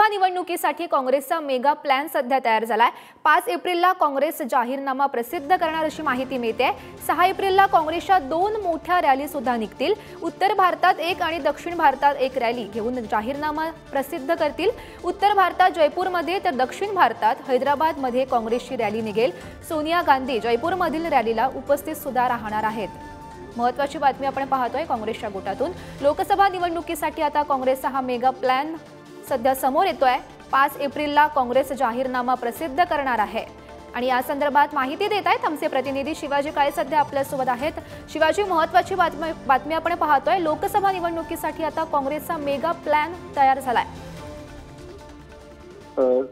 लोकसभा निवडणुकीसाठी काँग्रेसचा mega plan सध्या तयार झालाय। 5 एप्रिलला काँग्रेस जाहीरनामा प्रसिद्ध करणार अशी माहिती मिळते। 6 एप्रिलला काँग्रेसच्या 2 मोठ्या रॅली सुद्धा निघतील। उत्तर भारतात एक आणि दक्षिण भारतात एक रॅली घेऊन जाहीरनामा प्रसिद्ध करतील। उत्तर भारतात जयपूरमध्ये तर दक्षिण भारतात हैदराबादमध्ये काँग्रेसची रॅली निघेल। सोनिया गांधी जयपूरमधील रॅलीला उपस्थित सुद्धा राहणार आहेत। महत्त्वाची बातमी आपण पाहतोय काँग्रेसच्या गोटातून। लोकसभा निवडणुकीसाठी आता काँग्रेसचा हा मेगा प्लॅन सध्या समोर येतोय। 5 एप्रिलला काँग्रेस जाहीरनामा प्रसिद्ध करणार आहे आणि या संदर्भात माहिती देत आहेत आमचे प्रतिनिधी शिवाजी काळे सध्या आपल्या सोबत आहेत। शिवाजी, महत्त्वाची बातमी आपण पाहतोय। लोकसभा निवडणुकीसाठी आता काँग्रेसचा मेगा प्लॅन तयार झालाय।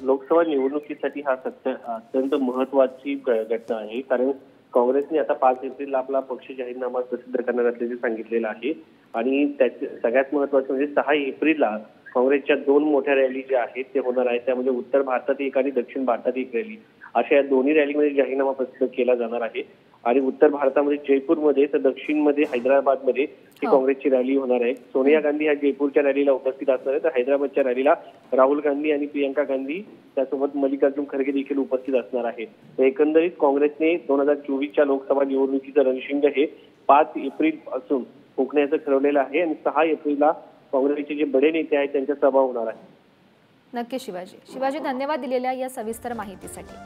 लोकसभा निवडणुकीसाठी हा अत्यंत महत्त्वाची घटना आहे, कारण काँग्रेसने आता 5 एप्रिलला आपला पक्ष जाहीरनामा प्रसिद्ध करणार असल्याचे सांगितलेलं आहे। आणि त्याचे सगळ्यात महत्त्वाचं म्हणजे 6 एप्रिलला काँग्रेसच्या 2 मोठ्या रॅली ज्या आहेत ते होणार आहेत। त्यामध्ये उत्तर भारतात एक आणि दक्षिण भारतात एक रॅली, अशा या दोन्ही रॅलीमध्ये जाहीरनामा प्रसिद्ध केला जाणार आहे। आणि उत्तर भारतामध्ये जयपूरमध्ये तर दक्षिणमध्ये हैदराबादमध्ये ही काँग्रेसची रॅली होणार आहे। सोनिया गांधी ह्या जयपूरच्या रॅलीला उपस्थित असणार आहेत, तर हैदराबादच्या रॅलीला राहुल गांधी आणि प्रियंका गांधी त्यासोबत मल्लिकार्जुन खरगे देखील उपस्थित असणार आहेत। तर एकंदरीत काँग्रेसने 2024च्या लोकसभा निवडणुकीचं रणशिंग हे 5 एप्रिल पासून फुंकण्याचं ठरवलेलं आहे आणि 6 एप्रिलला काँग्रेसचे जे बडे नेते आहेत त्यांच्या सभा होणार आहे। नक्की शिवाजी, धन्यवाद दिलेल्या या सविस्तर माहितीसाठी।